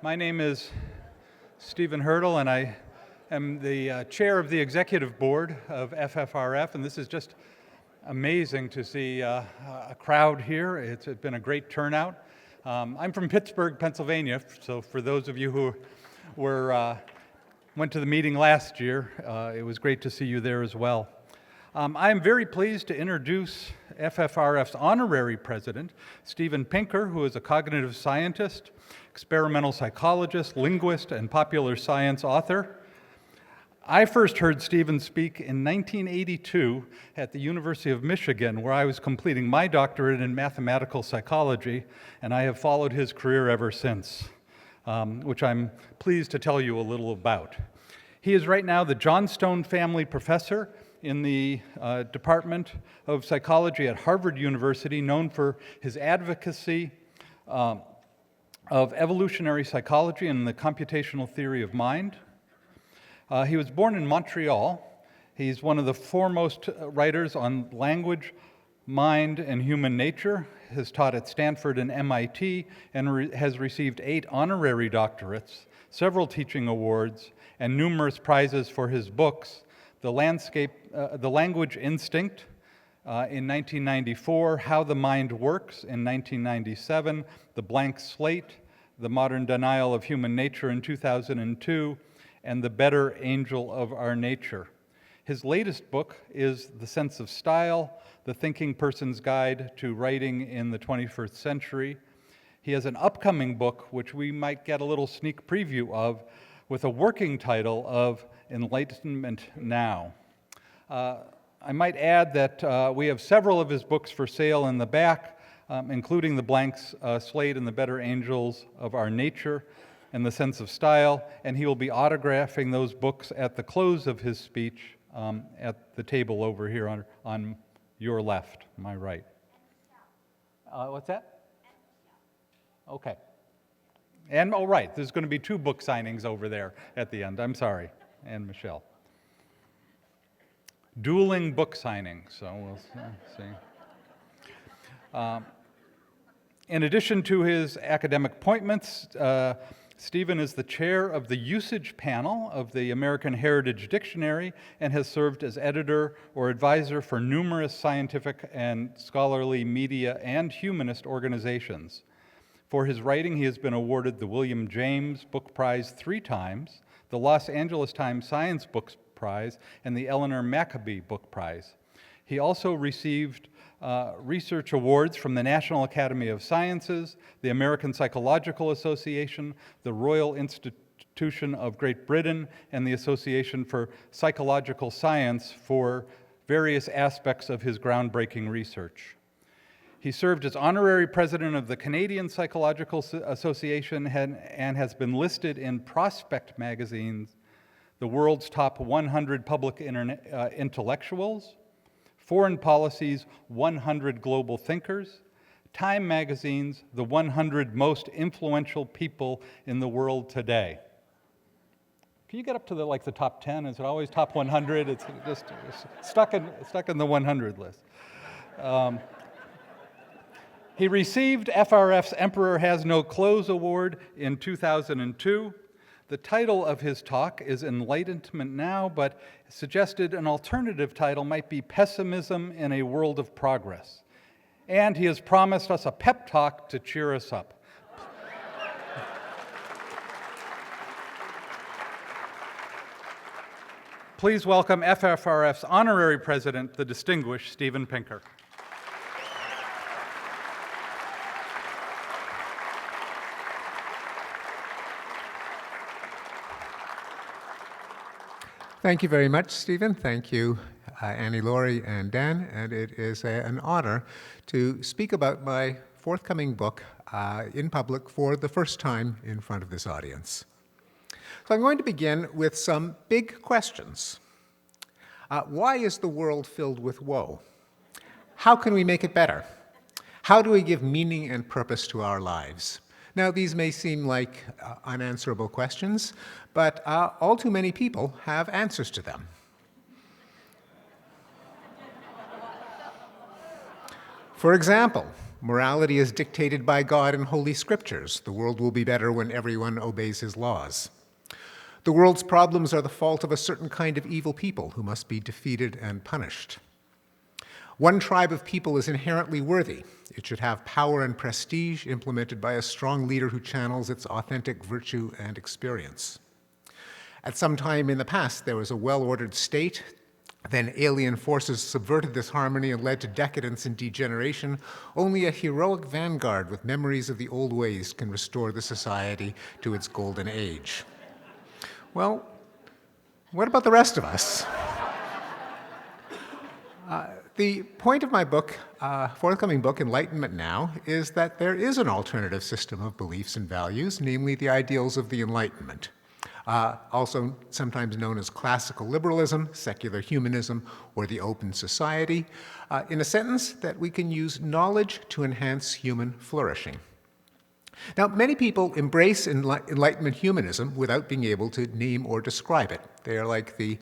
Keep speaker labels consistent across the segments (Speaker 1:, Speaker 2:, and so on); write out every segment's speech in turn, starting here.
Speaker 1: My name is Stephen Hurdle, and I am the chair of the executive board of FFRF, and this is just amazing to see a crowd here. It's been a great turnout. I'm from Pittsburgh, Pennsylvania, so for those of you who went to the meeting last year, it was great to see you there as well. I am very pleased to introduce FFRF's honorary president, Steven Pinker, who is a cognitive scientist, experimental psychologist, linguist, and popular science author. I first heard Steven speak in 1982 at the University of Michigan, where I was completing my doctorate in mathematical psychology, and I have followed his career ever since, which I'm pleased to tell you a little about. He is right now the Johnstone Family Professor in the Department of Psychology at Harvard University, known for his advocacy of evolutionary psychology and the computational theory of mind. He was born in Montreal. He's one of the foremost writers on language, mind, and human nature. Has taught at Stanford and MIT and has received 8 honorary doctorates, several teaching awards, and numerous prizes for his books, The Language Instinct in 1994, How the Mind Works in 1997, The Blank Slate, The Modern Denial of Human Nature in 2002, and The Better Angel of Our Nature. His latest book is The Sense of Style, The Thinking Person's Guide to Writing in the 21st Century. He has an upcoming book, which we might get a little sneak preview of, with a working title of Enlightenment Now. I might add that we have several of his books for sale in the back, including The Blank Slate and The Better Angels of Our Nature and The Sense of Style, and he will be autographing those books at the close of his speech at the table over here on your left, my right. What's that? Okay. And, oh, right, there's going to be 2 book signings over there at the end. I'm sorry. And Michelle. Dueling book signings, so we'll see. In addition to his academic appointments, Steven is the chair of the usage panel of the American Heritage Dictionary and has served as editor or advisor for numerous scientific and scholarly media and humanist organizations. For his writing, he has been awarded the William James Book Prize 3 times, the Los Angeles Times Science Book Prize, and the Eleanor Maccoby Book Prize. He also received research awards from the National Academy of Sciences, the American Psychological Association, the Royal Institution of Great Britain, and the Association for Psychological Science for various aspects of his groundbreaking research. He served as honorary president of the Canadian Psychological Association and has been listed in Prospect magazine's The World's Top 100 Public Intellectuals, Foreign Policy's 100 Global Thinkers, Time magazine's The 100 Most Influential People in the World Today. Can you get up to the top 10? Is it always top 100? It's just stuck in the 100 list. He received FRF's Emperor Has No Clothes Award in 2002. The title of his talk is Enlightenment Now, but suggested an alternative title might be Pessimism in a World of Progress. And he has promised us a pep talk to cheer us up. Please welcome FFRF's honorary president, the distinguished Steven Pinker.
Speaker 2: Thank you very much, Stephen. Thank you, Annie Laurie and Dan. And it is an honor to speak about my forthcoming book in public for the first time in front of this audience. So I'm going to begin with some big questions. Why is the world filled with woe? How can we make it better? How do we give meaning and purpose to our lives? Now, these may seem like unanswerable questions, but all too many people have answers to them. For example, Morality is dictated by God and Holy Scriptures. The world will be better when everyone obeys his laws. The world's problems are the fault of a certain kind of evil people who must be defeated and punished. One tribe of people is inherently worthy. It should have power and prestige implemented by a strong leader who channels its authentic virtue and experience. At some time in the past, there was a well-ordered state. Then alien forces subverted this harmony and led to decadence and degeneration. Only a heroic vanguard with memories of the old ways can restore the society to its golden age. Well, what about the rest of us? The point of my book, forthcoming book, Enlightenment Now, is that there is an alternative system of beliefs and values, namely the ideals of the Enlightenment, also sometimes known as classical liberalism, secular humanism, or the open society. In a sentence, that we can use knowledge to enhance human flourishing. Now, many people embrace Enlightenment humanism without being able to name or describe it. They are like the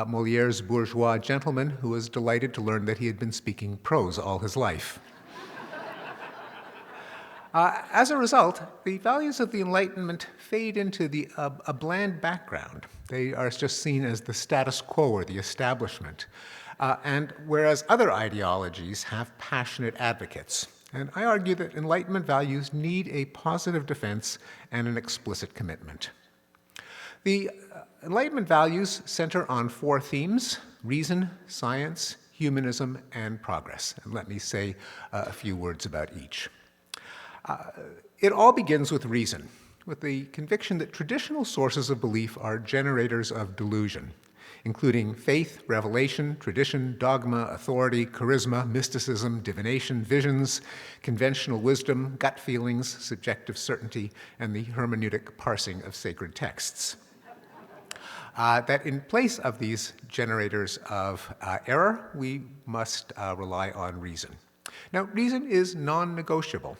Speaker 2: Moliere's bourgeois gentleman who was delighted to learn that he had been speaking prose all his life. As a result, the values of the Enlightenment fade into a bland background. They are just seen as the status quo or the establishment. And whereas other ideologies have passionate advocates. And I argue that Enlightenment values need a positive defense and an explicit commitment. The Enlightenment values center on four themes: reason, science, humanism, and progress. And let me say a few words about each. It all begins with reason, with the conviction that traditional sources of belief are generators of delusion, including faith, revelation, tradition, dogma, authority, charisma, mysticism, divination, visions, conventional wisdom, gut feelings, subjective certainty, and the hermeneutic parsing of sacred texts. That in place of these generators of error, we must rely on reason. Now, reason is non-negotiable.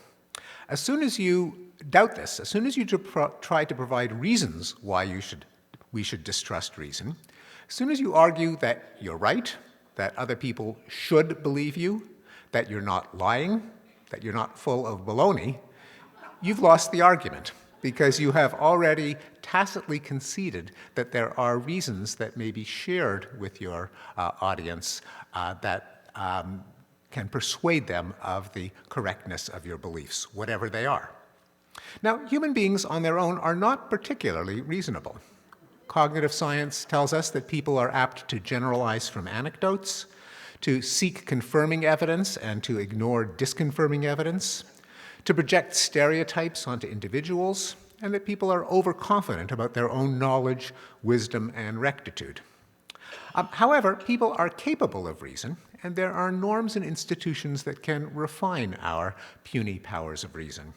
Speaker 2: As soon as you doubt this, as soon as you try to provide reasons why we should distrust reason, as soon as you argue that you're right, that other people should believe you, that you're not lying, that you're not full of baloney, you've lost the argument, because you have already tacitly conceded that there are reasons that may be shared with your audience that can persuade them of the correctness of your beliefs, whatever they are. Now, human beings on their own are not particularly reasonable. Cognitive science tells us that people are apt to generalize from anecdotes, to seek confirming evidence and to ignore disconfirming evidence, to project stereotypes onto individuals, and that people are overconfident about their own knowledge, wisdom, and rectitude. However, people are capable of reason, and there are norms and institutions that can refine our puny powers of reason.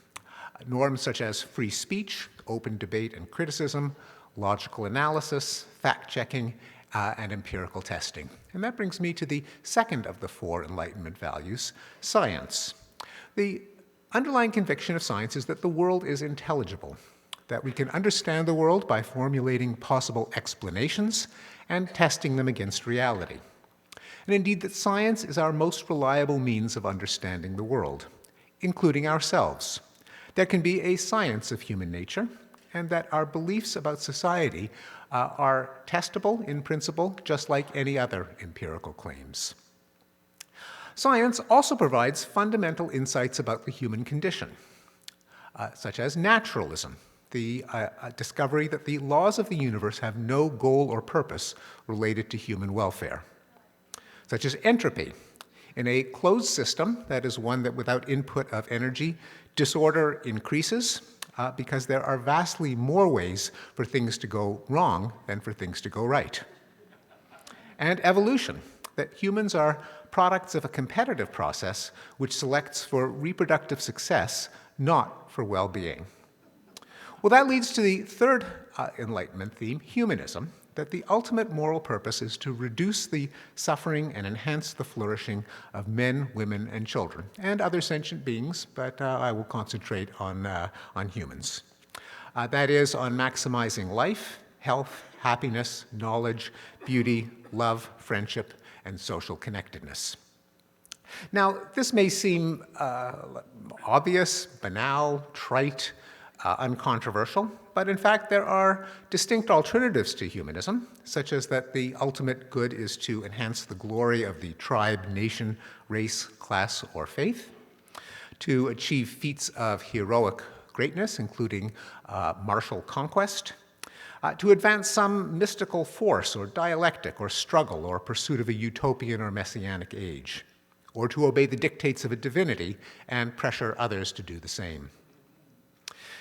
Speaker 2: Norms such as free speech, open debate and criticism, logical analysis, fact-checking, and empirical testing. And that brings me to the second of the four Enlightenment values, science. The underlying conviction of science is that the world is intelligible, that we can understand the world by formulating possible explanations and testing them against reality. And indeed, that science is our most reliable means of understanding the world, including ourselves. There can be a science of human nature, and that our beliefs about society are testable in principle, just like any other empirical claims. Science also provides fundamental insights about the human condition, such as naturalism, the discovery that the laws of the universe have no goal or purpose related to human welfare, such as entropy. In a closed system, that is one that without input of energy, disorder increases because there are vastly more ways for things to go wrong than for things to go right. And evolution, that humans are products of a competitive process which selects for reproductive success, not for well-being. Well, that leads to the third Enlightenment theme, humanism, that the ultimate moral purpose is to reduce the suffering and enhance the flourishing of men, women, and children, and other sentient beings, but I will concentrate on humans. That is, on maximizing life, health, happiness, knowledge, beauty, love, friendship, and social connectedness. Now, this may seem obvious, banal, trite, uncontroversial, but in fact there are distinct alternatives to humanism, such as that the ultimate good is to enhance the glory of the tribe, nation, race, class, or faith, to achieve feats of heroic greatness, including martial conquest, to advance some mystical force or dialectic or struggle or pursuit of a utopian or messianic age, or to obey the dictates of a divinity and pressure others to do the same.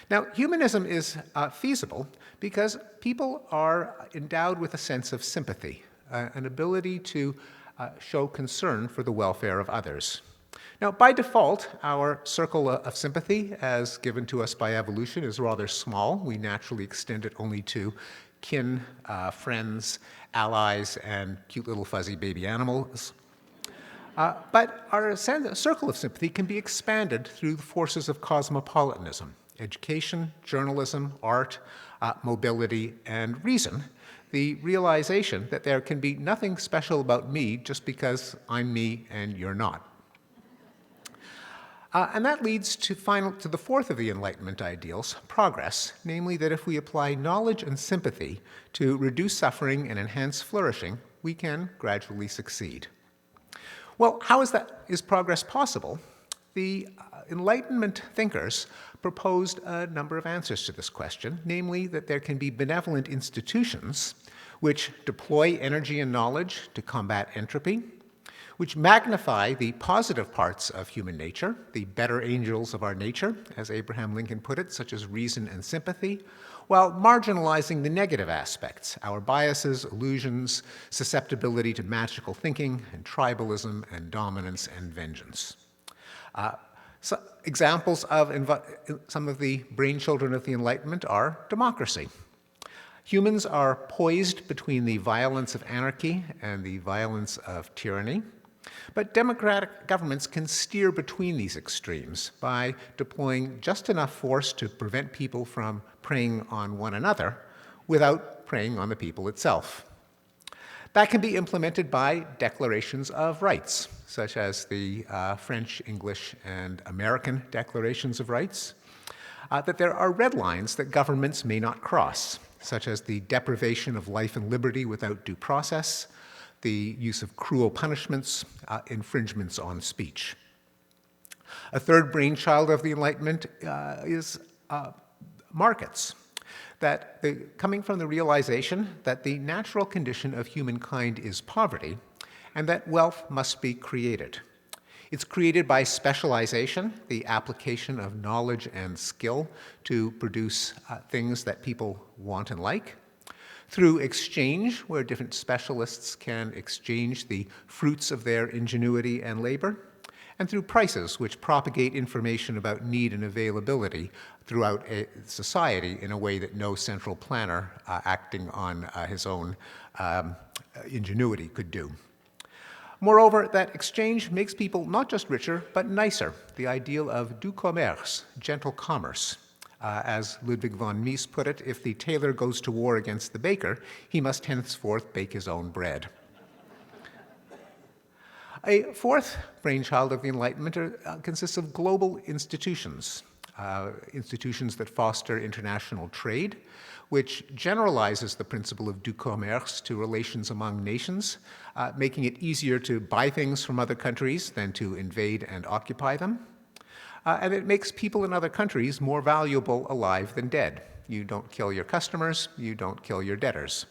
Speaker 2: Now, humanism is feasible because people are endowed with a sense of sympathy, an ability to show concern for the welfare of others. Now, by default, our circle of sympathy, as given to us by evolution, is rather small. We naturally extend it only to kin, friends, allies, and cute little fuzzy baby animals. But our circle of sympathy can be expanded through the forces of cosmopolitanism, education, journalism, art, mobility, and reason, the realization that there can be nothing special about me just because I'm me and you're not. And that leads to the fourth of the Enlightenment ideals, progress, namely that if we apply knowledge and sympathy to reduce suffering and enhance flourishing, we can gradually succeed. Well, how is progress possible? The Enlightenment thinkers proposed a number of answers to this question, namely that there can be benevolent institutions which deploy energy and knowledge to combat entropy, which magnify the positive parts of human nature, the better angels of our nature, as Abraham Lincoln put it, such as reason and sympathy, while marginalizing the negative aspects, our biases, illusions, susceptibility to magical thinking, and tribalism, and dominance, and vengeance. So examples of some of the brainchildren of the Enlightenment are democracy. Humans are poised between the violence of anarchy and the violence of tyranny. But democratic governments can steer between these extremes by deploying just enough force to prevent people from preying on one another without preying on the people itself. That can be implemented by declarations of rights, such as the French, English, and American declarations of rights, that there are red lines that governments may not cross, such as the deprivation of life and liberty without due process, the use of cruel punishments, infringements on speech. A third brainchild of the Enlightenment is markets, coming from the realization that the natural condition of humankind is poverty and that wealth must be created. It's created by specialization, the application of knowledge and skill to produce things that people want and like, through exchange, where different specialists can exchange the fruits of their ingenuity and labor, and through prices, which propagate information about need and availability throughout a society in a way that no central planner acting on his own ingenuity could do. Moreover, that exchange makes people not just richer, but nicer, the ideal of doux commerce, gentle commerce. As Ludwig von Mies put it, if the tailor goes to war against the baker, he must henceforth bake his own bread. A fourth brainchild of the Enlightenment consists of global institutions, institutions that foster international trade, which generalizes the principle of doux commerce to relations among nations, making it easier to buy things from other countries than to invade and occupy them. And it makes people in other countries more valuable alive than dead. You don't kill your customers, you don't kill your debtors.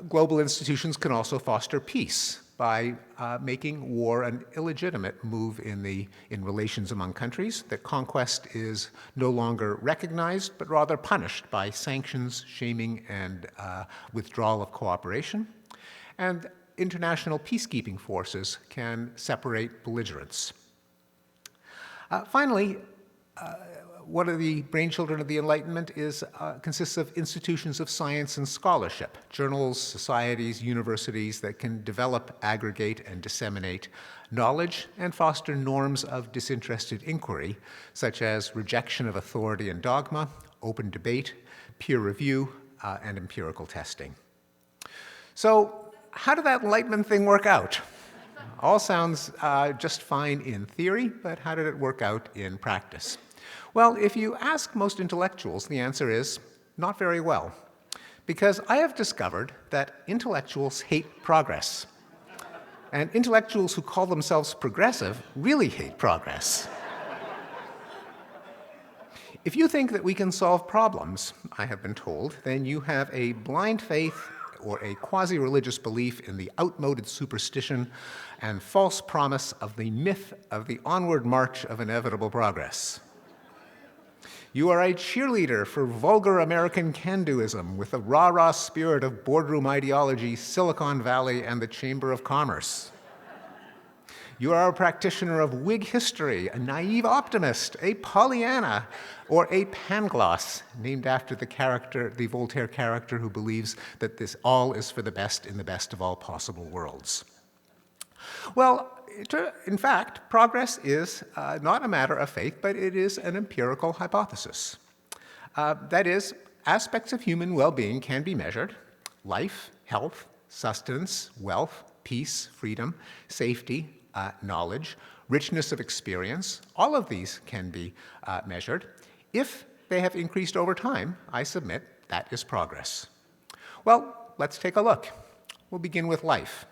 Speaker 2: Global institutions can also foster peace by making war an illegitimate move in relations among countries, that conquest is no longer recognized, but rather punished by sanctions, shaming, and withdrawal of cooperation. And international peacekeeping forces can separate belligerents. Finally, one of the brainchildren of the Enlightenment consists of institutions of science and scholarship, journals, societies, universities that can develop, aggregate, and disseminate knowledge and foster norms of disinterested inquiry, such as rejection of authority and dogma, open debate, peer review, and empirical testing. So how did that Enlightenment thing work out? All sounds just fine in theory, but how did it work out in practice? Well, if you ask most intellectuals, the answer is not very well. Because I have discovered that intellectuals hate progress. And intellectuals who call themselves progressive really hate progress. If you think that we can solve problems, I have been told, then you have a blind faith or a quasi-religious belief in the outmoded superstition and false promise of the myth of the onward march of inevitable progress. You are a cheerleader for vulgar American can-doism with the rah-rah spirit of boardroom ideology, Silicon Valley, and the Chamber of Commerce. You are a practitioner of Whig history, a naive optimist, a Pollyanna, or a Pangloss, named after the Voltaire character who believes that this all is for the best in the best of all possible worlds. Well, in fact, progress is not a matter of faith, but it is an empirical hypothesis. That is, aspects of human well-being can be measured: life, health, sustenance, wealth, peace, freedom, safety, knowledge, richness of experience. All of these can be measured. If they have increased over time, I submit that is progress. Well, let's take a look. We'll begin with life.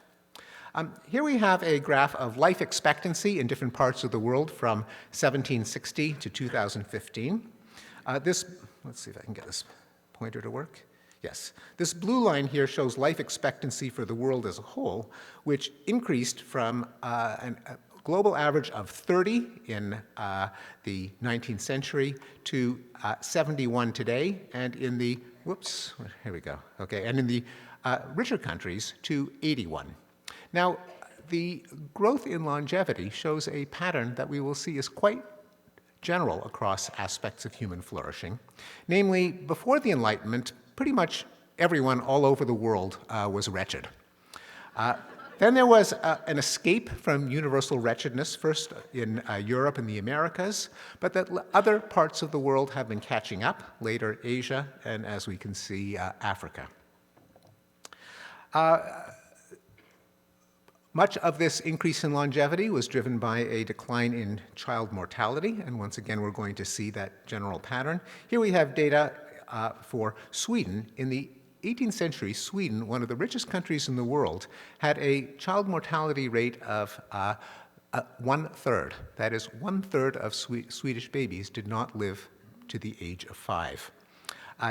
Speaker 2: Here we have a graph of life expectancy in different parts of the world from 1760 to 2015. Let's see if I can get this pointer to work. Yes. This blue line here shows life expectancy for the world as a whole, which increased from a global average of 30 in the 19th century to 71 today, and in the, here we go. Okay, and in the richer countries to 81. Now, the growth in longevity shows a pattern that we will see is quite general across aspects of human flourishing. Namely, before the Enlightenment, pretty much everyone all over the world was wretched. Then there was an escape from universal wretchedness, first in Europe and the Americas, but that other parts of the world have been catching up, later Asia, and as we can see, Africa. Much of this increase in longevity was driven by a decline in child mortality, and once again we're going to see that general pattern. Here we have data for Sweden. In the 18th century, Sweden, one of the richest countries in the world, had a child mortality rate of 1/3. That is, 1/3 of Swedish babies did not live to the age of 5.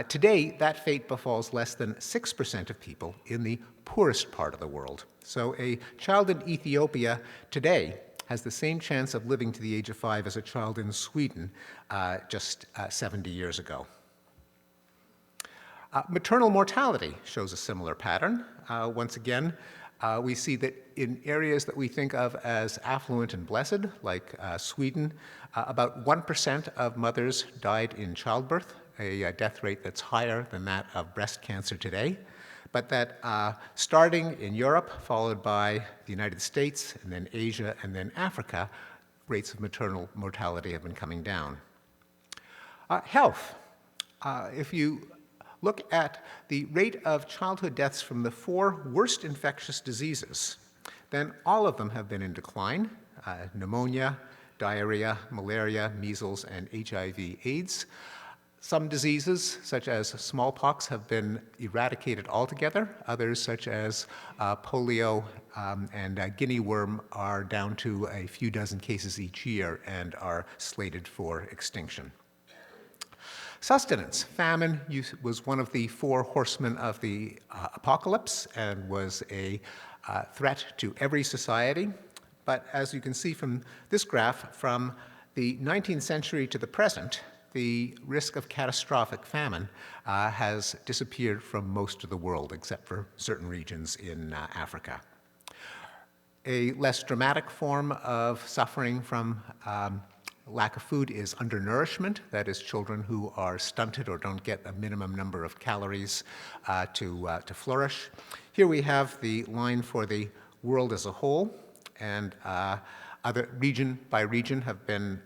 Speaker 2: Today, that fate befalls less than 6% of people in the poorest part of the world. So a child in Ethiopia today has the same chance of living to the age of 5 as a child in Sweden just 70 years ago. Maternal mortality shows a similar pattern. Once again, we see that in areas that we think of as affluent and blessed, like Sweden, about 1% of mothers died in childbirth, a death rate that's higher than that of breast cancer today. But that starting in Europe, followed by the United States, and then Asia, and then Africa, rates of maternal mortality have been coming down. Health. If you look at the rate of childhood deaths from the 4 worst infectious diseases, then all of them have been in decline: pneumonia, diarrhea, malaria, measles, and HIV/AIDS. Some diseases, such as smallpox, have been eradicated altogether. Others, such as polio and guinea worm, are down to a few dozen cases each year and are slated for extinction. Sustenance. Famine was one of the 4 horsemen of the apocalypse and was a threat to every society. But as you can see from this graph, from the 19th century to the present, the risk of catastrophic famine has disappeared from most of the world, except for certain regions in Africa. A less dramatic form of suffering from lack of food is undernourishment. That is, children who are stunted or don't get a minimum number of calories to flourish. Here we have the line for the world as a whole, and other region by region have been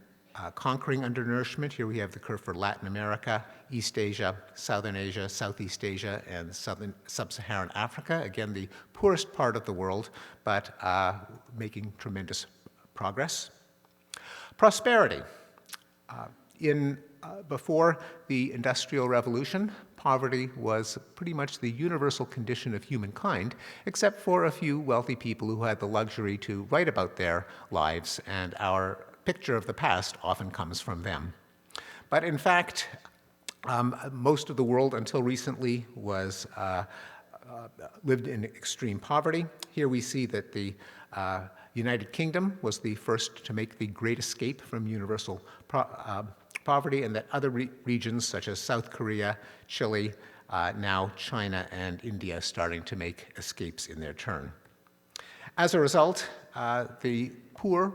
Speaker 2: conquering undernourishment. Here we have the curve for Latin America, East Asia, Southern Asia, Southeast Asia, and Sub-Saharan Africa. Again, the poorest part of the world, but making tremendous progress. Prosperity. Before the Industrial Revolution, poverty was pretty much the universal condition of humankind, except for a few wealthy people who had the luxury to write about their lives, and our picture of the past often comes from them. But in fact, most of the world until recently lived in extreme poverty. Here we see that the United Kingdom was the first to make the great escape from universal poverty, and that other regions such as South Korea, Chile, now China and India starting to make escapes in their turn. As a result, the poor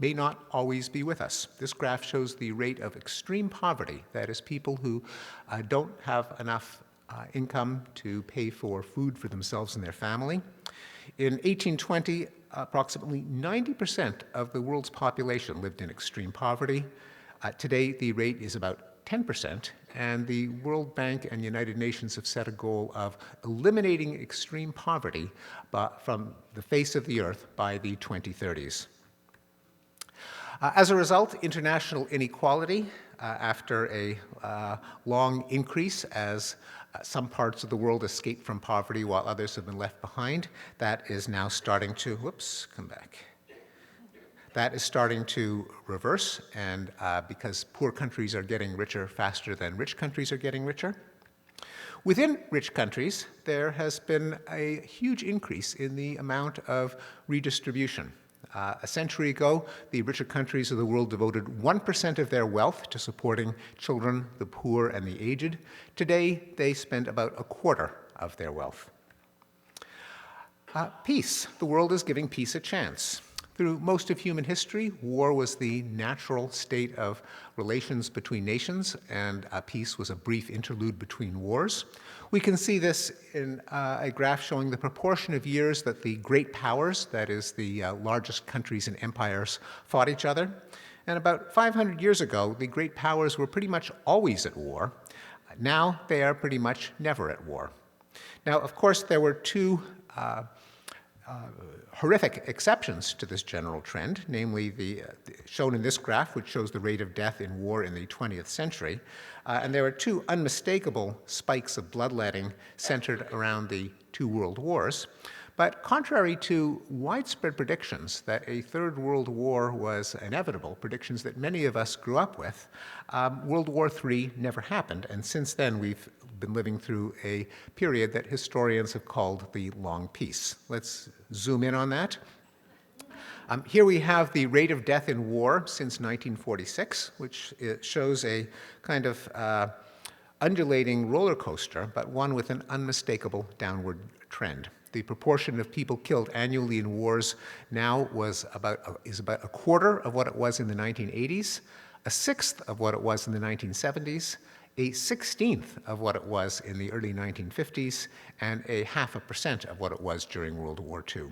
Speaker 2: may not always be with us. This graph shows the rate of extreme poverty, that is, people who don't have enough income to pay for food for themselves and their family. In 1820, approximately 90% of the world's population lived in extreme poverty. Today, the rate is about 10%, and the World Bank and United Nations have set a goal of eliminating extreme poverty from the face of the earth by the 2030s. As a result, international inequality, after a long increase as some parts of the world escaped from poverty while others have been left behind, that is now starting to, that is starting to reverse, and because poor countries are getting richer faster than rich countries are getting richer. Within rich countries, there has been a huge increase in the amount of redistribution. A century ago, the richer countries of the world devoted 1% of their wealth to supporting children, the poor, and the aged. Today, they spend about a quarter of their wealth. Peace. The world is giving peace a chance. Through most of human history, war was the natural state of relations between nations, and peace was a brief interlude between wars. We can see this in a graph showing the proportion of years that the great powers, that is, the largest countries and empires, fought each other. And about 500 years ago, the great powers were pretty much always at war. Now they are pretty much never at war. Now, of course, there were two horrific exceptions to this general trend, namely shown in this graph, which shows the rate of death in war in the 20th century. And there are two unmistakable spikes of bloodletting centered around the two world wars. But contrary to widespread predictions that a third world war was inevitable, predictions that many of us grew up with, World War III never happened. And since then, we've been living through a period that historians have called the Long Peace. Let's zoom in on that. Here we have the rate of death in war since 1946, which shows a kind of undulating roller coaster, but one with an unmistakable downward trend. The proportion of people killed annually in wars now is about a quarter of what it was in the 1980s, a sixth of what it was in the 1970s, a 16th of what it was in the early 1950s, and a 0.5% of what it was during World War II.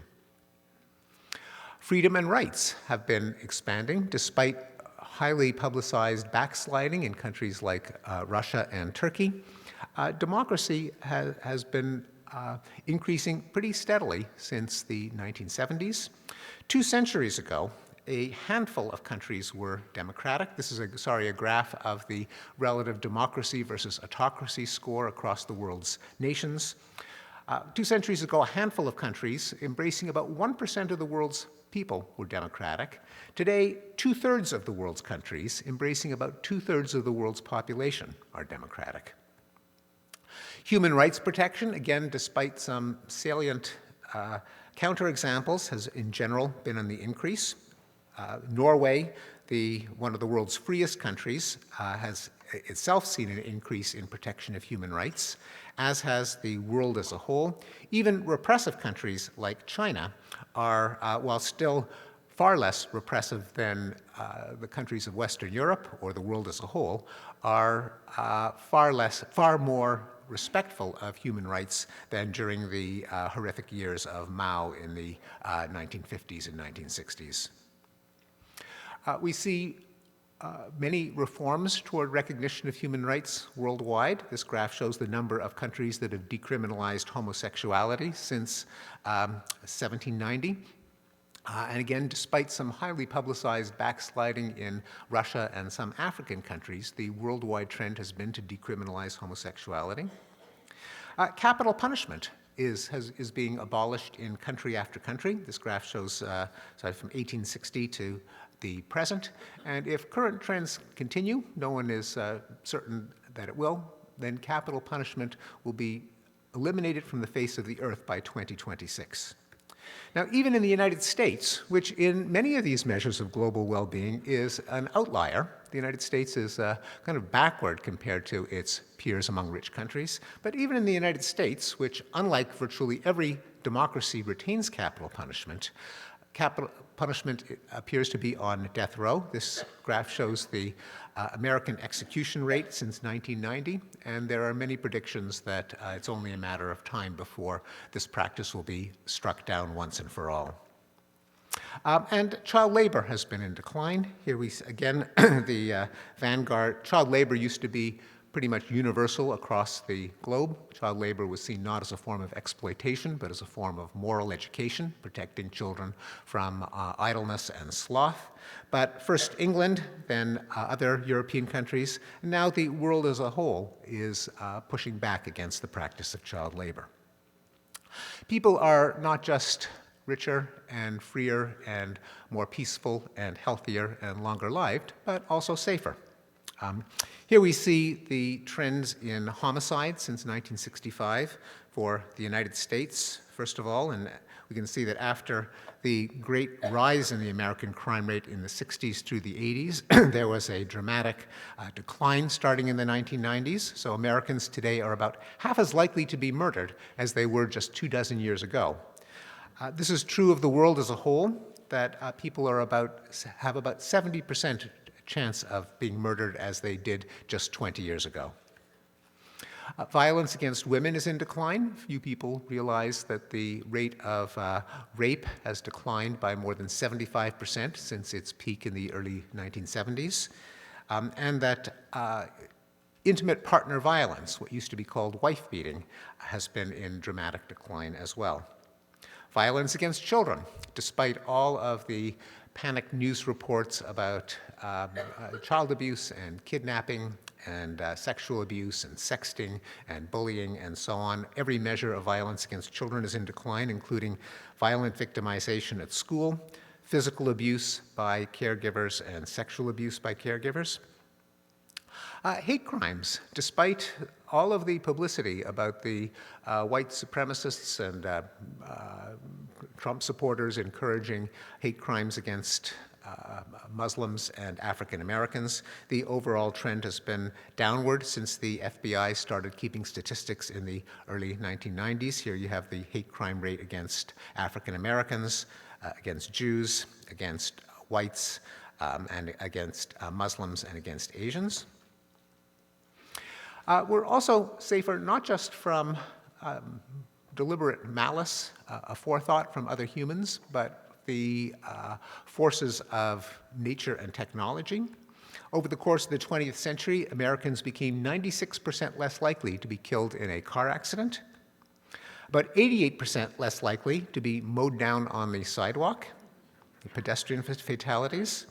Speaker 2: Freedom and rights have been expanding despite highly publicized backsliding in countries like Russia and Turkey. Democracy has been increasing pretty steadily since the 1970s. 2 centuries ago, a handful of countries were democratic. This is a graph of the relative democracy versus autocracy score across the world's nations. 2 centuries ago, a handful of countries, embracing about 1% of the world's people, were democratic. Today, 2/3 of the world's countries, embracing about 2/3 of the world's population, are democratic. Human rights protection, again, despite some salient counterexamples, has in general been on the increase. Norway, one of the world's freest countries, has itself seen an increase in protection of human rights, as has the world as a whole. Even repressive countries like China are, while still far less repressive than the countries of Western Europe or the world as a whole, are far more respectful of human rights than during the horrific years of Mao in the 1950s and 1960s. We see many reforms toward recognition of human rights worldwide. This graph shows the number of countries that have decriminalized homosexuality since 1790. And again, despite some highly publicized backsliding in Russia and some African countries, the worldwide trend has been to decriminalize homosexuality. Capital punishment is being abolished in country after country. This graph shows from 1860 to the present. And if current trends continue, no one is certain that it will, then capital punishment will be eliminated from the face of the earth by 2026. Now, even in the United States, which in many of these measures of global well-being is an outlier, the United States is kind of backward compared to its peers among rich countries. But even in the United States, which unlike virtually every democracy retains capital punishment appears to be on death row. This graph shows the American execution rate since 1990, and there are many predictions that it's only a matter of time before this practice will be struck down once and for all. And child labor has been in decline. Here we, again, the vanguard. Child labor used to be pretty much universal across the globe. Child labor was seen not as a form of exploitation, but as a form of moral education, protecting children from idleness and sloth. But first England, then other European countries, and now the world as a whole is pushing back against the practice of child labor. People are not just richer and freer and more peaceful and healthier and longer lived, but also safer. Here we see the trends in homicide since 1965 for the United States, first of all, and we can see that after the great rise in the American crime rate in the 60s through the 80s, there was a dramatic decline starting in the 1990s. So Americans today are about half as likely to be murdered as they were just 24 years ago. This is true of the world as a whole, that people are have about 70% chance of being murdered as they did just 20 years ago. Violence against women is in decline. Few people realize that the rate of rape has declined by more than 75% since its peak in the early 1970s, and that intimate partner violence, what used to be called wife beating, has been in dramatic decline as well. Violence against children, despite all of the panicked news reports about child abuse and kidnapping and sexual abuse and sexting and bullying and so on. Every measure of violence against children is in decline, including violent victimization at school, physical abuse by caregivers, and sexual abuse by caregivers. Hate crimes, despite all of the publicity about the white supremacists and Trump supporters encouraging hate crimes against Muslims and African Americans, the overall trend has been downward since the FBI started keeping statistics in the early 1990s. Here you have the hate crime rate against African Americans, against Jews, against whites, and against Muslims and against Asians. We're also safer not just from deliberate malice, a forethought from other humans, but the forces of nature and technology. Over the course of the 20th century, Americans became 96% less likely to be killed in a car accident, about 88% less likely to be mowed down on the sidewalk, pedestrian fatalities,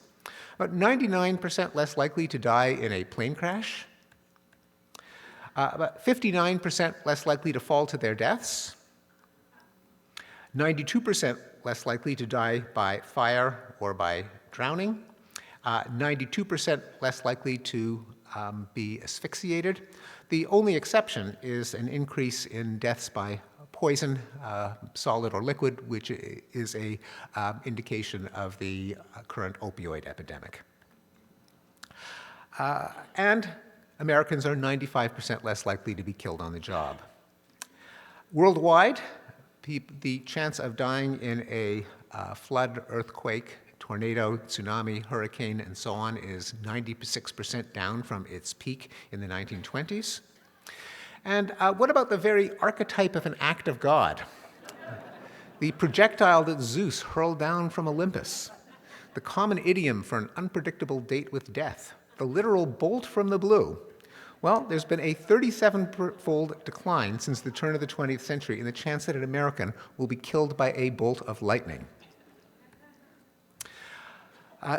Speaker 2: about 99% less likely to die in a plane crash, about 59% less likely to fall to their deaths, 92% less likely to die by fire or by drowning, 92% less likely to be asphyxiated. The only exception is an increase in deaths by poison, solid or liquid, which is an indication of the current opioid epidemic. And Americans are 95% less likely to be killed on the job. Worldwide, the chance of dying in a flood, earthquake, tornado, tsunami, hurricane, and so on is 96% down from its peak in the 1920s. And what about the very archetype of an act of God? The projectile that Zeus hurled down from Olympus. the common idiom for an unpredictable date with death, the literal bolt from the blue. Well, there's been a 37-fold decline since the turn of the 20th century in the chance that an American will be killed by a bolt of lightning.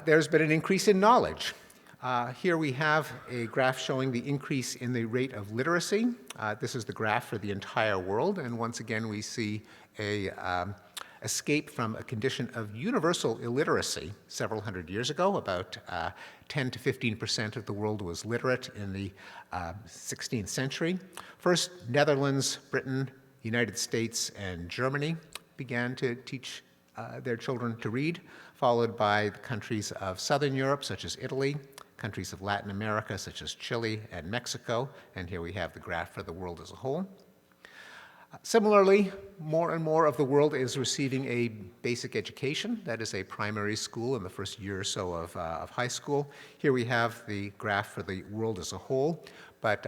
Speaker 2: There's been an increase in knowledge. Here we have a graph showing the increase in the rate of literacy. This is the graph for the entire world, and once again we see a escape from a condition of universal illiteracy several hundred years ago. About 10 to 15% of the world was literate in the 16th century. First, Netherlands, Britain, United States, and Germany began to teach their children to read, followed by the countries of Southern Europe, such as Italy, countries of Latin America, such as Chile and Mexico, and here we have the graph for the world as a whole. Similarly, more and more of the world is receiving a basic education, that is a primary school in the first year or so of high school. Here we have the graph for the world as a whole, but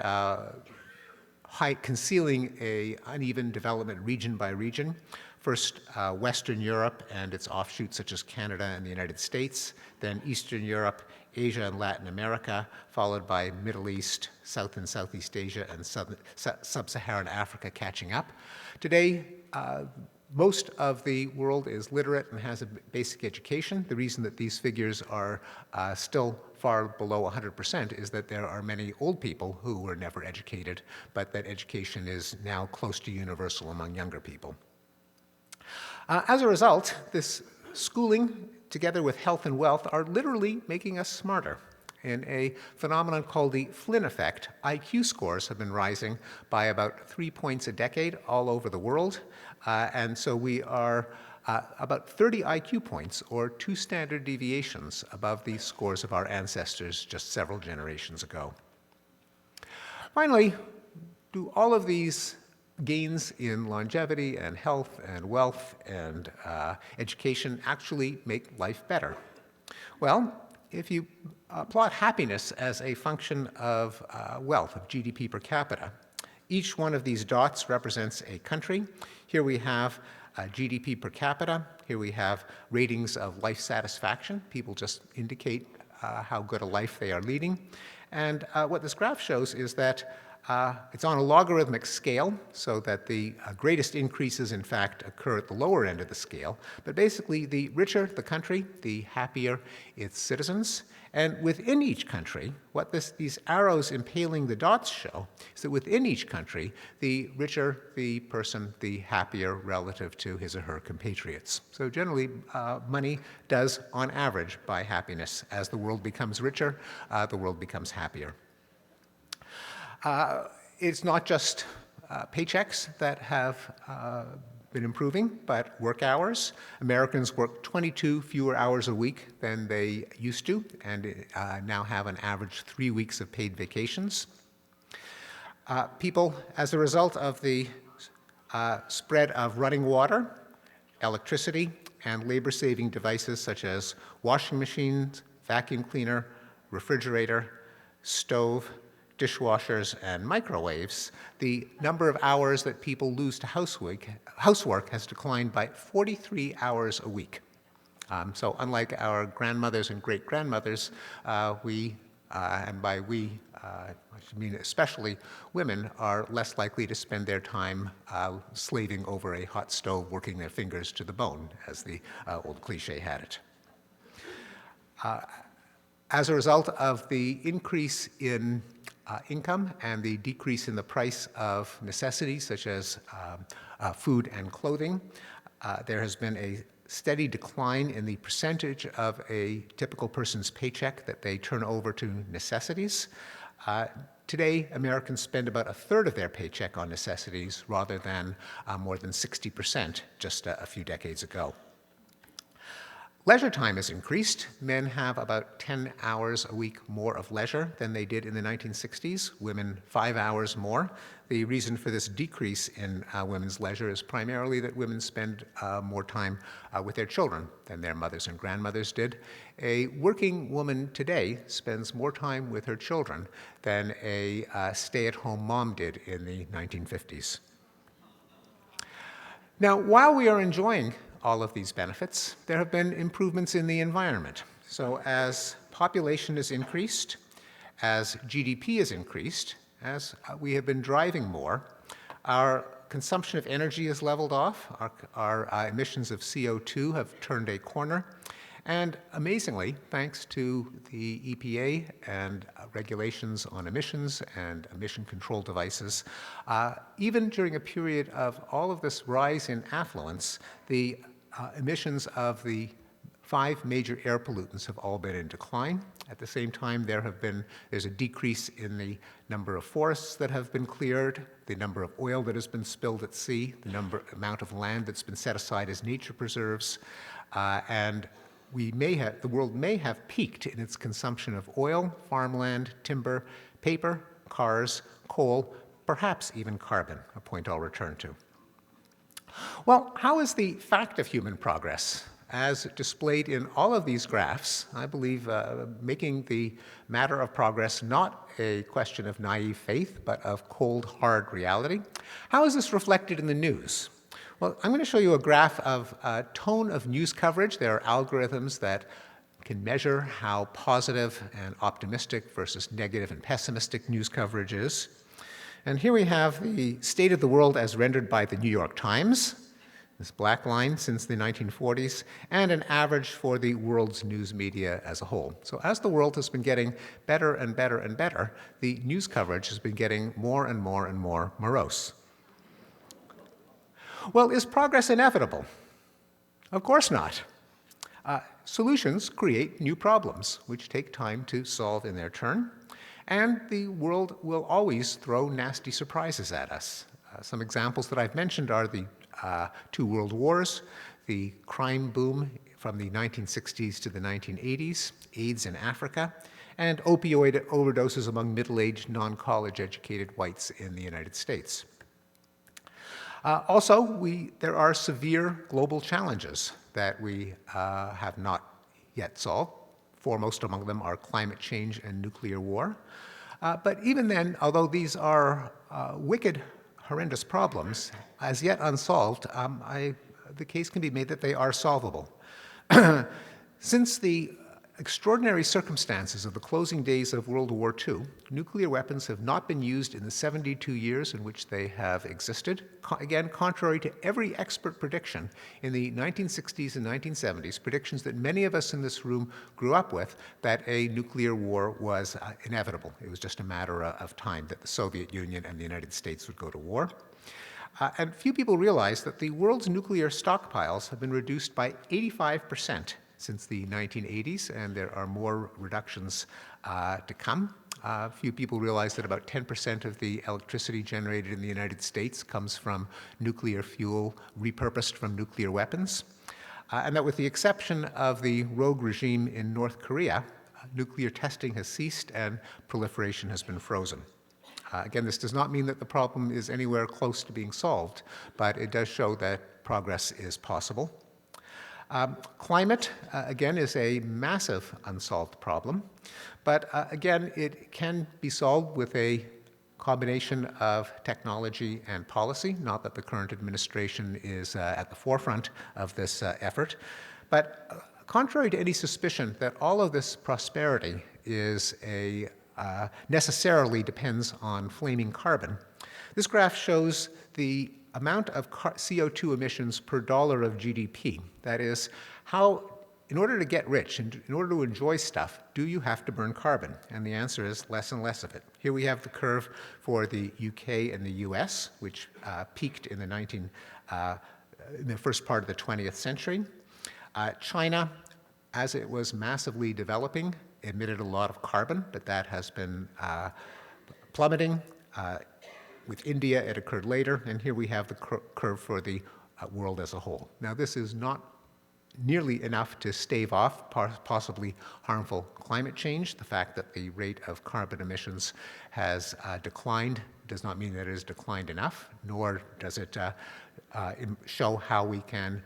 Speaker 2: concealing an uneven development region by region. First, Western Europe and its offshoots such as Canada and the United States, then Eastern Europe, Asia and Latin America, followed by Middle East, South and Southeast Asia, and Sub-Saharan Africa catching up. Today, most of the world is literate and has a basic education. The reason that these figures are still far below 100% is that there are many old people who were never educated, but that education is now close to universal among younger people. As a result, this schooling, together with health and wealth, are literally making us smarter. In a phenomenon called the Flynn effect, IQ scores have been rising by about 3 points a decade all over the world, and so we are about 30 IQ points, or 2 standard deviations, above the scores of our ancestors just several generations ago. Finally, do all of these gains in longevity and health and wealth and education actually make life better? Well, if you plot happiness as a function of wealth, of GDP per capita, each one of these dots represents a country. Here we have GDP per capita. Here we have ratings of life satisfaction. People just indicate how good a life they are leading. And what this graph shows is that it's on a logarithmic scale, so that the greatest increases, in fact, occur at the lower end of the scale. But basically, the richer the country, the happier its citizens. And within each country, what these arrows impaling the dots show is that within each country, the richer the person, the happier relative to his or her compatriots. So generally, money does, on average, buy happiness. As the world becomes richer, the world becomes happier. It's not just paychecks that have been improving, but work hours. Americans work 22 fewer hours a week than they used to, and now have an average 3 weeks of paid vacations. People, as a result of the spread of running water, electricity, and labor-saving devices such as washing machines, vacuum cleaner, refrigerator, stove, dishwashers, and microwaves, the number of hours that people lose to housework has declined by 43 hours a week. So unlike our grandmothers and great-grandmothers, we, and by we, I should mean especially women, are less likely to spend their time slaving over a hot stove, working their fingers to the bone, as the old cliche had it. As a result of the increase in income and the decrease in the price of necessities such as food and clothing, there has been a steady decline in the percentage of a typical person's paycheck that they turn over to necessities. Today, Americans spend about 1/3 of their paycheck on necessities rather than more than 60% just a few decades ago. Leisure time has increased. Men have about 10 hours a week more of leisure than they did in the 1960s, women 5 hours more. The reason for this decrease in women's leisure is primarily that women spend more time with their children than their mothers and grandmothers did. A working woman today spends more time with her children than a stay-at-home mom did in the 1950s. Now, while we are enjoying all of these benefits, there have been improvements in the environment. So as population has increased, as GDP has increased, as we have been driving more, our consumption of energy has leveled off, our emissions of CO2 have turned a corner, and amazingly, thanks to the EPA and regulations on emissions and emission control devices, even during a period of all of this rise in affluence, the emissions of the 5 major air pollutants have all been in decline. At the same time, there's a decrease in the number of forests that have been cleared, the number of oil that has been spilled at sea, the amount of land that's been set aside as nature preserves, and the world may have peaked in its consumption of oil, farmland, timber, paper, cars, coal, perhaps even carbon, a point I'll return to. Well, how is the fact of human progress, as displayed in all of these graphs, I believe making the matter of progress not a question of naive faith, but of cold, hard reality? How is this reflected in the news? Well, I'm going to show you a graph of tone of news coverage. There are algorithms that can measure how positive and optimistic versus negative and pessimistic news coverage is. And here we have the state of the world as rendered by the New York Times, this black line since the 1940s, and an average for the world's news media as a whole. So as the world has been getting better and better and better, the news coverage has been getting more and more and more morose. Well, is progress inevitable? Of course not. Solutions create new problems, which take time to solve in their turn, and the world will always throw nasty surprises at us. Some examples that I've mentioned are the 2 world wars, the crime boom from the 1960s to the 1980s, AIDS in Africa, and opioid overdoses among middle-aged, non-college educated whites in the United States. Also, there are severe global challenges that we have not yet solved. Foremost among them are climate change and nuclear war. But even then, although these are wicked, horrendous problems, as yet unsolved, the case can be made that they are solvable. Since the extraordinary circumstances of the closing days of World War II, nuclear weapons have not been used in the 72 years in which they have existed. Again, contrary to every expert prediction in the 1960s and 1970s, predictions that many of us in this room grew up with, that a nuclear war was inevitable. It was just a matter of time that the Soviet Union and the United States would go to war. And few people realize that the world's nuclear stockpiles have been reduced by 85% since the 1980s, and there are more reductions to come. Few people realize that about 10% of the electricity generated in the United States comes from nuclear fuel repurposed from nuclear weapons, and that with the exception of the rogue regime in North Korea, nuclear testing has ceased and proliferation has been frozen. Again, this does not mean that the problem is anywhere close to being solved, but it does show that progress is possible. Climate, again, is a massive unsolved problem, but again, it can be solved with a combination of technology and policy. Not that the current administration is at the forefront of this effort, but contrary to any suspicion that all of this prosperity is necessarily depends on flaming carbon, this graph shows the amount of CO2 emissions per dollar of GDP. That is, in order to get rich and in order to enjoy stuff, do you have to burn carbon? And the answer is less and less of it. Here we have the curve for the UK and the US, which peaked in the first part of the 20th century. China, as it was massively developing, emitted a lot of carbon, but that has been plummeting. With India, it occurred later, and here we have the curve for the world as a whole. Now, this is not nearly enough to stave off possibly harmful climate change. The fact that the rate of carbon emissions has declined does not mean that it has declined enough, nor does it show how we can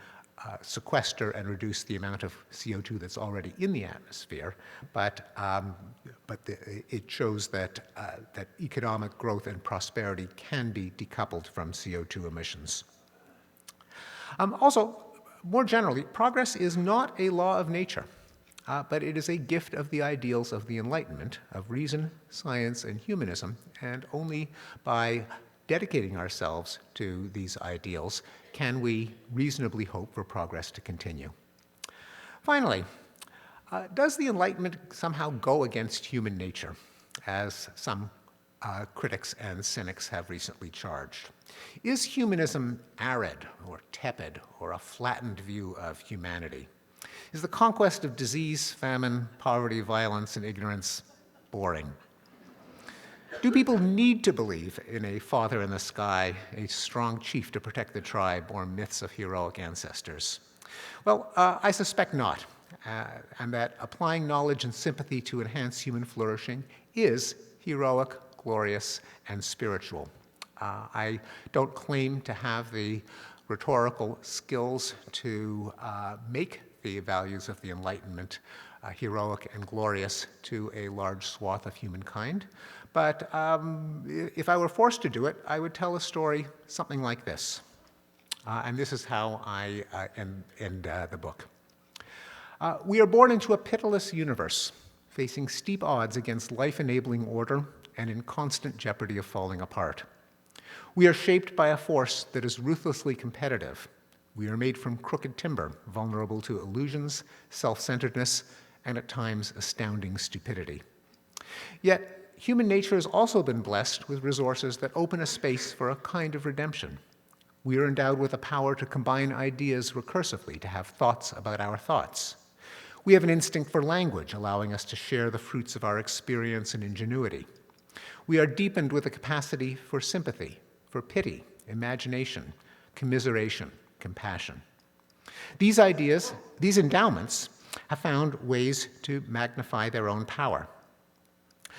Speaker 2: sequester and reduce the amount of CO2 that's already in the atmosphere, but it shows that economic growth and prosperity can be decoupled from CO2 emissions. Also, More generally, progress is not a law of nature, but it is a gift of the ideals of the Enlightenment, of reason, science, and humanism, and only by dedicating ourselves to these ideals can we reasonably hope for progress to continue. Finally, does the Enlightenment somehow go against human nature, as some critics and cynics have recently charged? Is humanism arid or tepid or a flattened view of humanity? Is the conquest of disease, famine, poverty, violence, and ignorance boring? Do people need to believe in a father in the sky, a strong chief to protect the tribe, or myths of heroic ancestors? Well, I suspect not, and that applying knowledge and sympathy to enhance human flourishing is heroic, glorious, and spiritual. I don't claim to have the rhetorical skills to make the values of the Enlightenment heroic and glorious to a large swath of humankind. But if I were forced to do it, I would tell a story something like this. And this is how I end the book. We are born into a pitiless universe, facing steep odds against life-enabling order and in constant jeopardy of falling apart. We are shaped by a force that is ruthlessly competitive. We are made from crooked timber, vulnerable to illusions, self-centeredness, and at times astounding stupidity. Yet, human nature has also been blessed with resources that open a space for a kind of redemption. We are endowed with a power to combine ideas recursively, to have thoughts about our thoughts. We have an instinct for language, allowing us to share the fruits of our experience and ingenuity. We are deepened with a capacity for sympathy, for pity, imagination, commiseration, compassion. These ideas, these endowments, have found ways to magnify their own power.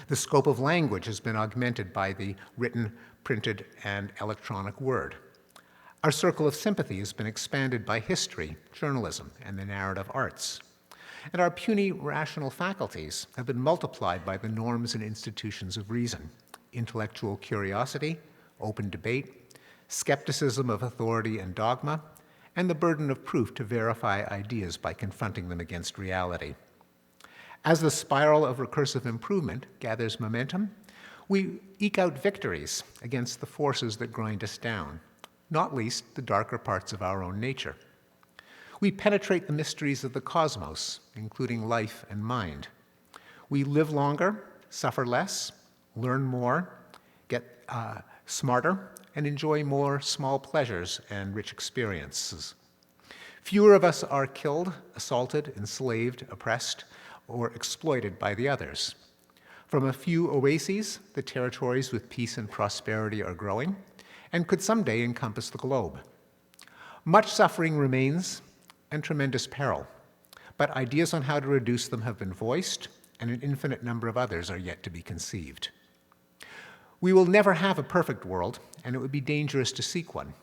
Speaker 2: The scope of language has been augmented by the written, printed, and electronic word. Our circle of sympathy has been expanded by history, journalism, and the narrative arts. And our puny rational faculties have been multiplied by the norms and institutions of reason: intellectual curiosity, open debate, skepticism of authority and dogma, and the burden of proof to verify ideas by confronting them against reality. As the spiral of recursive improvement gathers momentum, we eke out victories against the forces that grind us down, not least the darker parts of our own nature. We penetrate the mysteries of the cosmos, including life and mind. We live longer, suffer less, learn more, get smarter, and enjoy more small pleasures and rich experiences. Fewer of us are killed, assaulted, enslaved, oppressed, or exploited by the others. From a few oases, the territories with peace and prosperity are growing and could someday encompass the globe. Much suffering remains and tremendous peril, but ideas on how to reduce them have been voiced, and an infinite number of others are yet to be conceived. We will never have a perfect world, and it would be dangerous to seek one,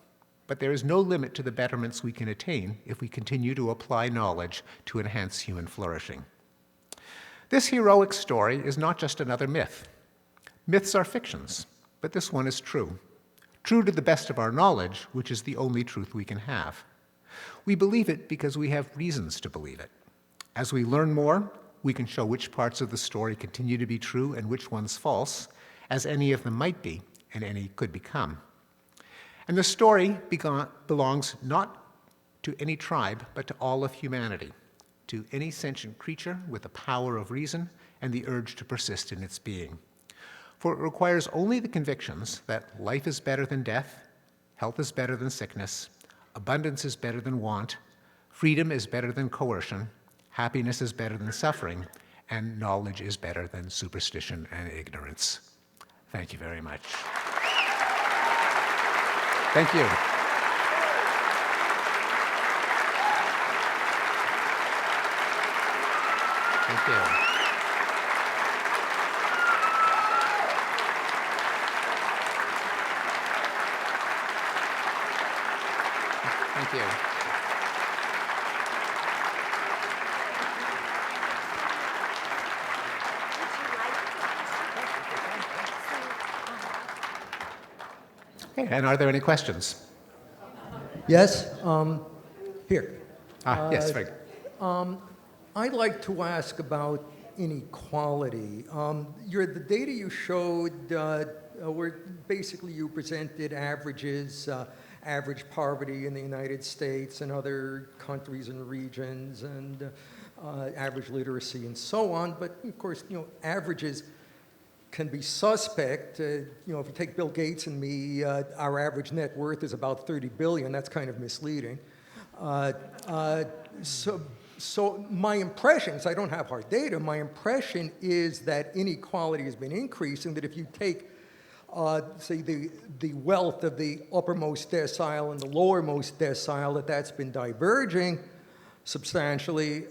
Speaker 2: but there is no limit to the betterments we can attain if we continue to apply knowledge to enhance human flourishing. This heroic story is not just another myth. Myths are fictions, but this one is true. True to the best of our knowledge, which is the only truth we can have. We believe it because we have reasons to believe it. As we learn more, we can show which parts of the story continue to be true and which ones false, as any of them might be and any could become. And the story belongs not to any tribe, but to all of humanity, to any sentient creature with the power of reason and the urge to persist in its being. For it requires only the convictions that life is better than death, health is better than sickness, abundance is better than want, freedom is better than coercion, happiness is better than suffering, and knowledge is better than superstition and ignorance. Thank you very much. Thank you. Thank you. Thank you. Okay, and are there any questions?
Speaker 3: Yes, here.
Speaker 2: Yes, very good.
Speaker 3: I'd like to ask about inequality. The data you showed were basically you presented averages, average poverty in the United States and other countries and regions, and average literacy and so on. But of course, averages can be suspect. If you take Bill Gates and me, our average net worth is about 30 billion. That's kind of misleading. So my impression, because I don't have hard data, my impression is that inequality has been increasing, that if you take, say, the wealth of the uppermost decile and the lowermost decile, that's been diverging substantially,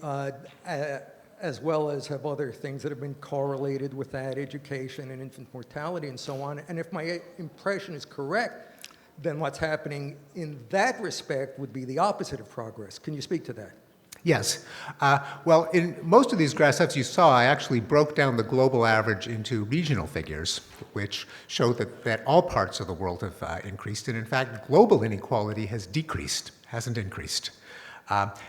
Speaker 3: as well as have other things that have been correlated with that, education and infant mortality and so on. And if my impression is correct, then what's happening in that respect would be the opposite of progress. Can you speak to that?
Speaker 2: Yes. Well, in most of these graphs, as you saw, I actually broke down the global average into regional figures, which show that all parts of the world have increased. And in fact, global inequality has decreased, hasn't increased.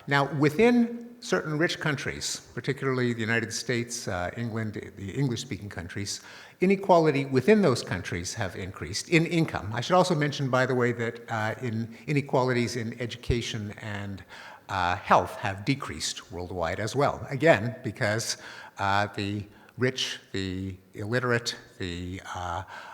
Speaker 2: Now, within certain rich countries, particularly the United States, England, the English-speaking countries, inequality within those countries have increased in income. I should also mention, by the way, that in inequalities in education and health have decreased worldwide as well. Again, because the rich, the illiterate, the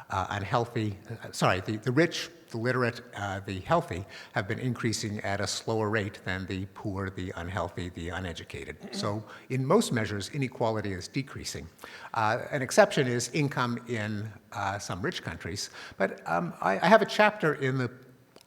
Speaker 2: unhealthy, the rich, the literate, the healthy have been increasing at a slower rate than the poor, the unhealthy, the uneducated. So in most measures, inequality is decreasing. An exception is income in some rich countries. But I have a chapter in the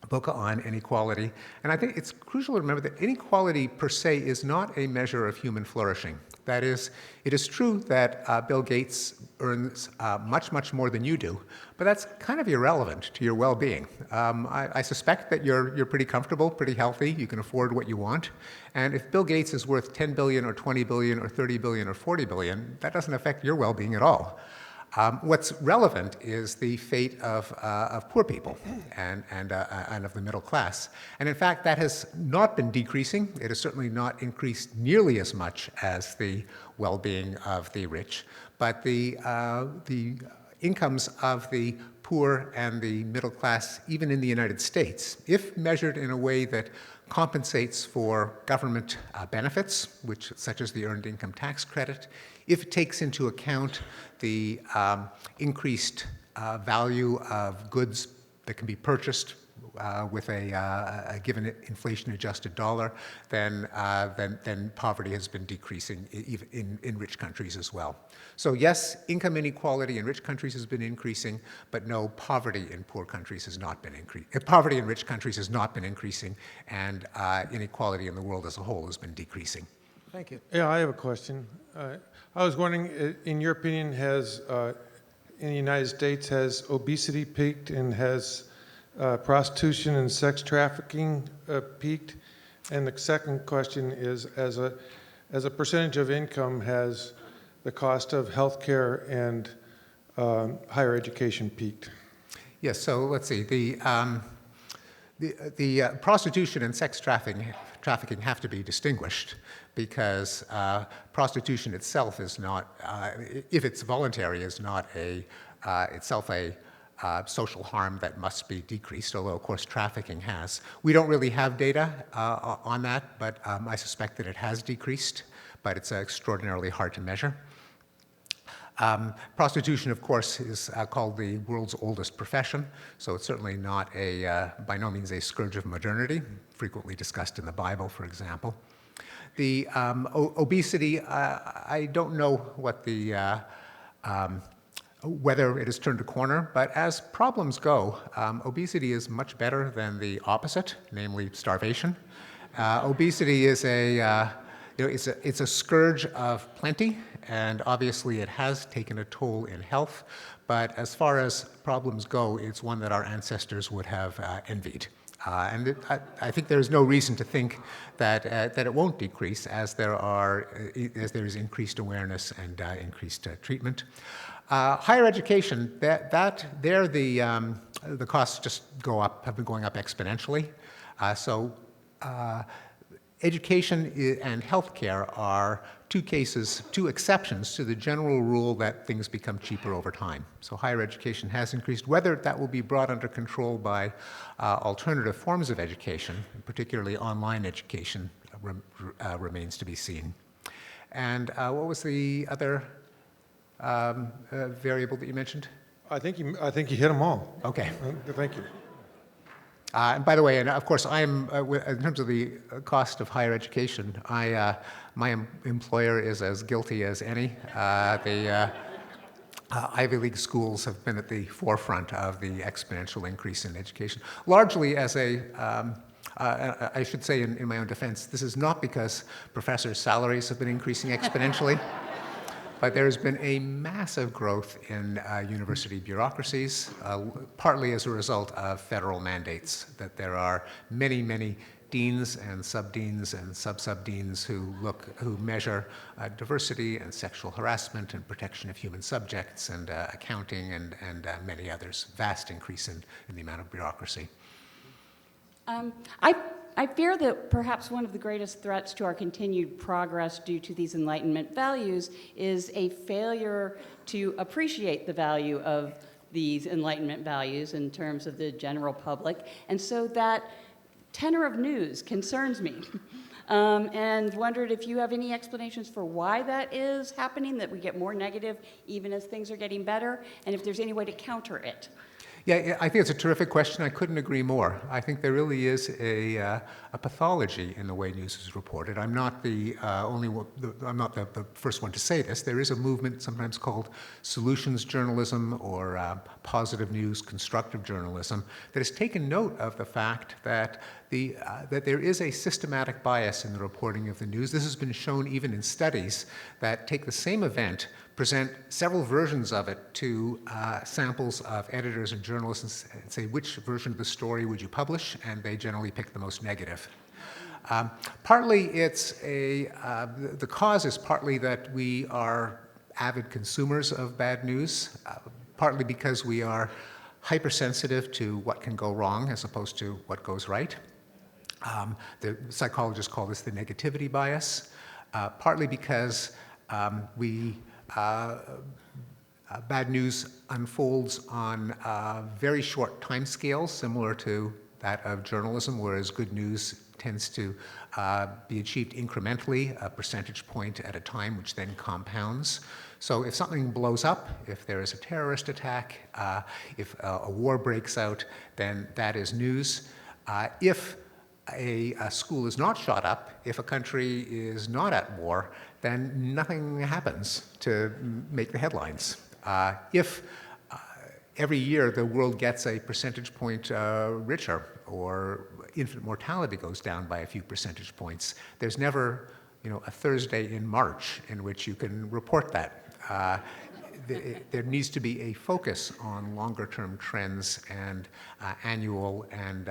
Speaker 2: book on inequality, and I think it's crucial to remember that inequality per se is not a measure of human flourishing. That is, it is true that Bill Gates earns much, much more than you do, but that's kind of irrelevant to your well-being. I suspect that you're pretty comfortable, pretty healthy, you can afford what you want, and if Bill Gates is worth 10 billion or 20 billion or 30 billion or 40 billion, that doesn't affect your well-being at all. What's relevant is the fate of poor people and of the middle class. And in fact, that has not been decreasing. It has certainly not increased nearly as much as the well-being of the rich. But the incomes of the poor and the middle class, even in the United States, if measured in a way that compensates for government benefits, such as the Earned Income Tax Credit, if it takes into account the increased value of goods that can be purchased with a given inflation-adjusted dollar, then poverty has been decreasing even in rich countries as well. So yes, income inequality in rich countries has been increasing, but no, poverty in poor countries has not been increasing. Poverty in rich countries has not been increasing, and inequality in the world as a whole has been decreasing.
Speaker 3: Thank you.
Speaker 4: Yeah, I have a question. I was wondering, in your opinion, in the United States, has obesity peaked, and has prostitution and sex trafficking peaked? And the second question is, as a percentage of income, has the cost of healthcare and higher education peaked?
Speaker 2: Yes, so let's see. The prostitution and sex trafficking have to be distinguished, because prostitution itself is not, if it's voluntary, is not itself a social harm that must be decreased, although of course trafficking has. We don't really have data on that, but I suspect that it has decreased, but it's extraordinarily hard to measure. Prostitution, of course, is called the world's oldest profession, so it's certainly not by no means a scourge of modernity, frequently discussed in the Bible, for example. The obesity, I don't know what whether it has turned a corner, but as problems go, obesity is much better than the opposite, namely starvation. Obesity is it's a scourge of plenty, and obviously it has taken a toll in health, but as far as problems go, it's one that our ancestors would have envied. I think there's no reason to think that it won't decrease as there is increased awareness and increased treatment. Higher education, the costs just go up, have been going up exponentially. Education and healthcare are two exceptions to the general rule that things become cheaper over time. So higher education has increased. Whether that will be brought under control by alternative forms of education, particularly online education, remains to be seen. And what was the other variable that you mentioned?
Speaker 4: I think you hit them all.
Speaker 2: Okay.
Speaker 4: Thank you.
Speaker 2: And by the way, and of course, in terms of the cost of higher education, my employer is as guilty as any. The Ivy League schools have been at the forefront of the exponential increase in education, largely as I should say in my own defense, this is not because professors' salaries have been increasing exponentially. But there's been a massive growth in university bureaucracies, partly as a result of federal mandates, that there are many, many deans and sub-deans and sub-sub-deans who measure diversity and sexual harassment and protection of human subjects and accounting and many others. Vast increase in the amount of bureaucracy.
Speaker 5: I fear that perhaps one of the greatest threats to our continued progress due to these Enlightenment values is a failure to appreciate the value of these Enlightenment values in terms of the general public. And so that tenor of news concerns me. And wondered if you have any explanations for why that is happening, that we get more negative even as things are getting better, and if there's any way to counter it.
Speaker 2: Yeah, I think it's a terrific question. I couldn't agree more. I think there really is a pathology in the way news is reported. I'm not the first one to say this. There is a movement sometimes called solutions journalism or positive news, constructive journalism that has taken note of the fact that that there is a systematic bias in the reporting of the news. This has been shown even in studies that take the same event, present several versions of it to samples of editors and journalists and say, which version of the story would you publish? And they generally pick the most negative. Partly it's the cause is partly that we are avid consumers of bad news, partly because we are hypersensitive to what can go wrong as opposed to what goes right. The psychologists call this the negativity bias, partly because bad news unfolds on very short time scales, similar to that of journalism, whereas good news tends to be achieved incrementally, a percentage point at a time, which then compounds. So if something blows up, if there is a terrorist attack, if a war breaks out, then that is news. If a school is not shot up, if a country is not at war, then nothing happens to make the headlines. If every year the world gets a percentage point richer, or infant mortality goes down by a few percentage points, there's never, a Thursday in March in which you can report that. There needs to be a focus on longer-term trends and annual and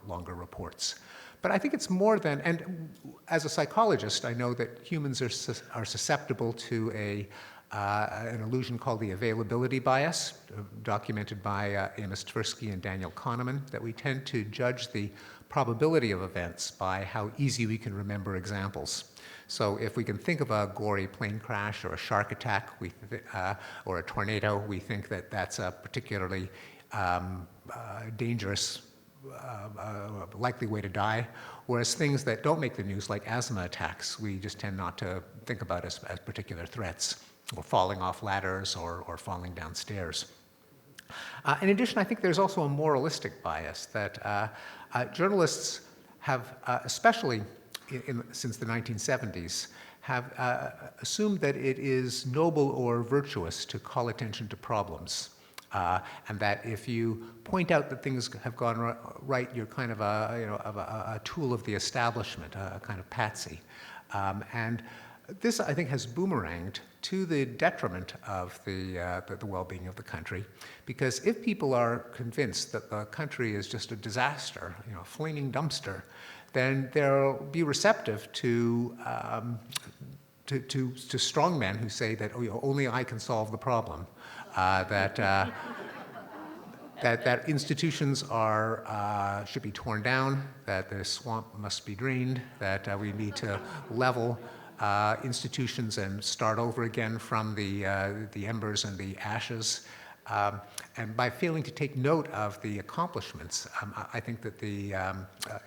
Speaker 2: longer reports. But I think it's more than, and as a psychologist, I know that humans are susceptible to an illusion called the availability bias, documented by Amos Tversky and Daniel Kahneman, that we tend to judge the probability of events by how easy we can remember examples. So if we can think of a gory plane crash or a shark attack or a tornado, we think that that's a particularly dangerous, likely way to die. Whereas things that don't make the news, like asthma attacks, we just tend not to think about as particular threats, or falling off ladders or falling downstairs. In addition, I think there's also a moralistic bias that journalists have, especially since the 1970s, have assumed that it is noble or virtuous to call attention to problems. And that if you point out that things have gone right, you're kind of a tool of the establishment, a kind of patsy. And this, I think, has boomeranged to the detriment of the well-being of the country, because if people are convinced that the country is just a disaster, a flaming dumpster, then they'll be receptive to strongmen who say that only I can solve the problem. that institutions should be torn down, that the swamp must be drained, that we need to level institutions and start over again from the embers and the ashes. And by failing to take note of the accomplishments, I think that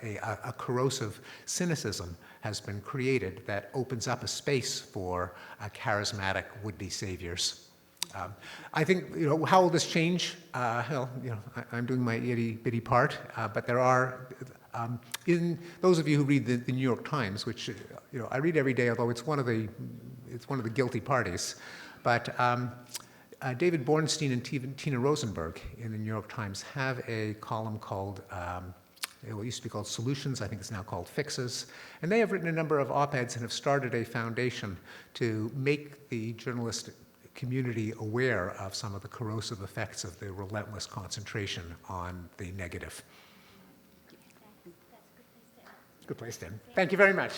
Speaker 2: a corrosive cynicism has been created that opens up a space for charismatic would-be saviors. I think, how will this change? I'm doing my itty-bitty part, but there are, in those of you who read the New York Times, which, I read every day, although it's one of the guilty parties, but David Bornstein and Tina Rosenberg in the New York Times have a column called, it used to be called Solutions, I think it's now called Fixes, and they have written a number of op-eds and have started a foundation to make the journalistic community aware of some of the corrosive effects of the relentless concentration on the negative. Good place to end. Thank you very much.